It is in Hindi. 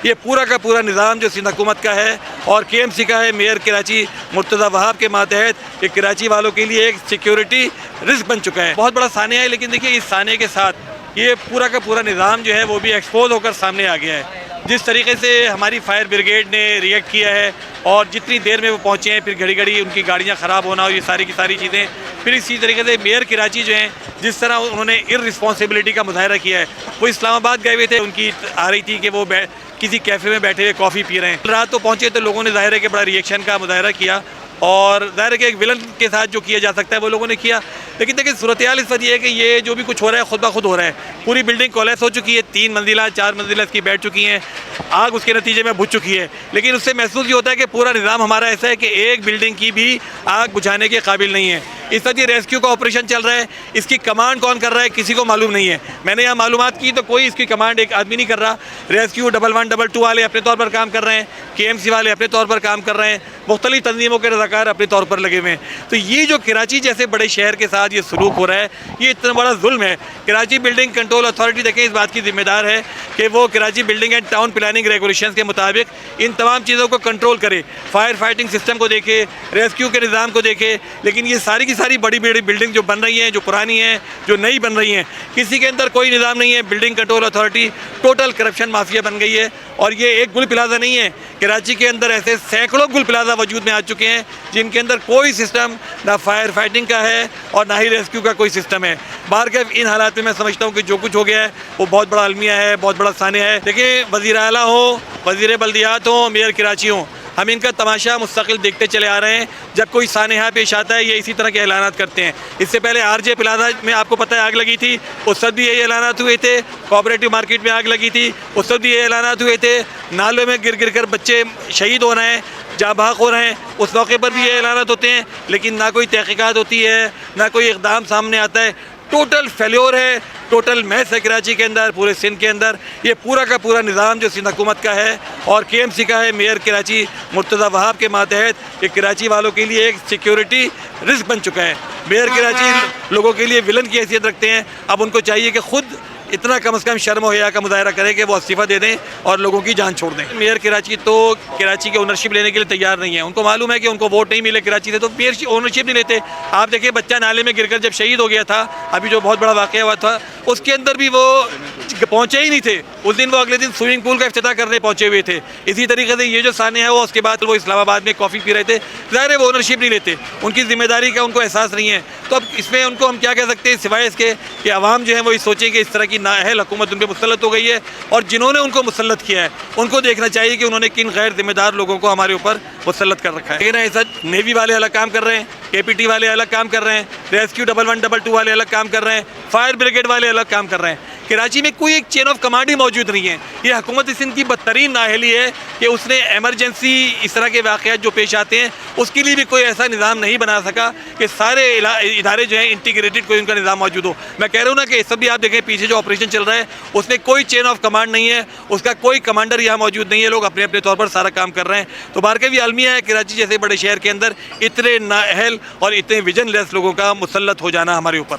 ये पूरा का पूरा निज़ाम जो सिंध हुकूमत का है और KMC का है, मेयर कराची मुर्तज़ा वहाब के मातहत ये कराची वालों के लिए एक सिक्योरिटी रिस्क बन चुका है। बहुत बड़ा सानिया है, लेकिन देखिए इस सानिया के साथ ये पूरा का पूरा निज़ाम जो है वो भी एक्सपोज होकर सामने आ गया है। जिस तरीके से हमारी फायर ब्रिगेड ने रिएक्ट किया है और जितनी देर में वो पहुँचे हैं, फिर घड़ी घड़ी उनकी गाड़ियाँ ख़राब होना और ये सारी की सारी चीज़ें, फिर इसी तरीके से मेयर कराची जो हैं जिस तरह उन्होंने इर्रिस्पॉन्सिबिलिटी का मुजाहरा किया है। वो इस्लामाबाद गए हुए थे, उनकी आ रही थी कि वो किसी कैफ़े में बैठे हुए कॉफ़ी पी रहे हैं। रात तो पहुँचे तो लोगों ने ज़ाहिर है कि बड़ा रिएक्शन का मुजाहरा किया और ज़ाहिर है कि एक विलन के साथ जो किया जा सकता है वो लोगों ने किया। लेकिन देखिए सूरत-ए-हाल इस वक्त ये है कि ये जो भी कुछ हो रहा है खुद ब खुद हो रहा है। पूरी बिल्डिंग कोलैप्स हो चुकी है, 3 मंजिला 4 मंजिला इसकी बैठ चुकी हैं, आग उसके नतीजे में बुझ चुकी है। लेकिन उससे महसूस ये होता है कि पूरा निज़ाम हमारा ऐसा है कि एक बिल्डिंग की भी आग बुझाने के काबिल नहीं है। इस वक्त ये रेस्क्यू का ऑपरेशन चल रहा है, इसकी कमांड कौन कर रहा है किसी को मालूम नहीं है। मैंने यहाँ मालूमात की तो कोई इसकी कमांड एक आदमी नहीं कर रहा। रेस्क्यू 112 122 वाले अपने तौर पर काम कर रहे हैं, KMC वाले अपने तौर पर काम कर रहे हैं, मुख्तलिफ तंजीमों के रज़ाकार अपने तौर पर लगे हुए हैं। तो ये जो कराची जैसे बड़े शहर के साथ ये सलूक हो रहा है, ये इतना बड़ा जुल्म है। कराची बिल्डिंग कंट्रोल अथॉरिटी देखें इस बात की जिम्मेदार है कि वो Karachi building and town planning regulation के मुताबिक इन तमाम चीज़ों को कंट्रोल करे, फायर फाइटिंग सिस्टम को देखे, रेस्क्यू के निज़ाम को देखे। लेकिन ये सारी की सारी बड़ी बड़ी बिल्डिंग जो बन रही हैं, जो पुरानी हैं, जो नई बन रही हैं, किसी के अंदर कोई निज़ाम नहीं है। Building control authority total corruption mafia बन गई है। और ये एक गुल प्लाजा नहीं है, कराची के अंदर ऐसे सैकड़ों गुल प्लाजा वजूद में आ चुके हैं जिनके अंदर कोई सिस्टम ना फायर फाइटिंग का है और ना ही रेस्क्यू का कोई सिस्टम है। बाहर के इन हालात में मैं समझता हूँ कि जो कुछ हो गया है वो बहुत बड़ा अलमिया है, बहुत बड़ा सानिया है। देखिए वज़ीर आला हो, वज़ीर बल्दियात हो, मेयर कराची हो, हम इनका तमाशा मुस्तकिल देखते चले आ रहे हैं। जब कोई सानिया पेश आता है ये इसी तरह के ऐलानात करते हैं। इससे पहले RJ प्लाजा में आपको पता है आग लगी थी, उस वक्त भी यही ऐलानात हुए थे। कोऑपरेटिव मार्केट में आग लगी थी, उस वक्त भी ये ऐलानात हुए थे। नालों में गिर गिर कर बच्चे शहीद हो रहे हैं, जाँ बहक हो रहे हैं, उस मौके पर भी ये ऐलानात होते हैं। लेकिन ना कोई तहकीकात होती है, ना कोई इक़दाम सामने आता है। टोटल फेल्योर है, टोटल मैस है कराची के अंदर, पूरे सिंध के अंदर। ये पूरा का पूरा निज़ाम जो सिंध हुकूमत का है और KMC का है, मेयर कराची मुर्तज़ा वहाब के मातहत ये कराची वालों के लिए एक सिक्योरिटी रिस्क बन चुका है। मेयर कराची लोगों के लिए विलन की हैसियत रखते हैं। अब उनको चाहिए कि खुद इतना कम से कम शर्म और हया का मुजाहरा करें कि वो इस्तीफ़ा दे दें और लोगों की जान छोड़ दें। मेयर कराची तो कराची के ओनरशिप लेने के लिए तैयार नहीं है। उनको मालूम है कि उनको वोट नहीं मिले कराची से, तो मेयर ओनरशिप नहीं लेते। आप देखिए बच्चा नाले में गिरकर जब शहीद हो गया था, अभी जो बहुत बड़ा वाक़या हुआ था, उसके अंदर भी वो पहुँचे ही नहीं थे। उस दिन वो अगले दिन स्विमिंग पूल का इफ्तिताह करने पहुँचे हुए थे। इसी तरीके से ये जो सानिया है वो उसके बाद वो इस्लामाबाद में कॉफ़ी पी रहे थे। ज़ाहिर है वो ओनरशिप नहीं लेते, उनकी ज़िम्मेदारी का उनको एहसास नहीं है। तो अब इसमें उनको हम क्या कह सकते हैं सिवाय इसके कि आवाम जो है वो ये सोचे कि इस तरह की नाअहल हुकूमत उन पर मुसल्लत हो गई है और जिन्होंने उनको मुसल्लत किया है उनको देखना चाहिए कि उन्होंने किन गैर जिम्मेदार लोगों को हमारे ऊपर मुसल्लत कर रखा है। लेकिन ऐसा नेवी वाले अलग काम कर रहे हैं, KPT वाले अलग काम कर रहे हैं, रेस्क्यू 112 122 वाले अलग काम कर रहे हैं, फायर ब्रिगेड वाले अलग काम कर रहे हैं। कराची में कोई एक चेन ऑफ कमांड ही मौजूद नहीं है। ये हुकूमत सिंध की बदतरीन नाअहली है कि उसने एमरजेंसी इस तरह के वाक़यात जो पेश आते हैं उसके लिए भी कोई ऐसा निज़ाम नहीं बना सका कि सारे इदारे जो हैं इंटीग्रेटेड कोई उनका निज़ाम मौजूद हो। मैं कह रहा हूँ ना कि सब भी आप देखें पीछे जो ऑपरेशन चल रहा है उसमें कोई चेन ऑफ कमांड नहीं है, उसका कोई कमांडर यहाँ मौजूद नहीं है। लोग अपने अपने तौर पर सारा काम कर रहे हैं। तो बाहर के भी अलमिया है कराची जैसे बड़े शहर के अंदर इतने नाअहल और इतने विजनलेस लोगों का मुसल्लत हो जाना हमारे ऊपर।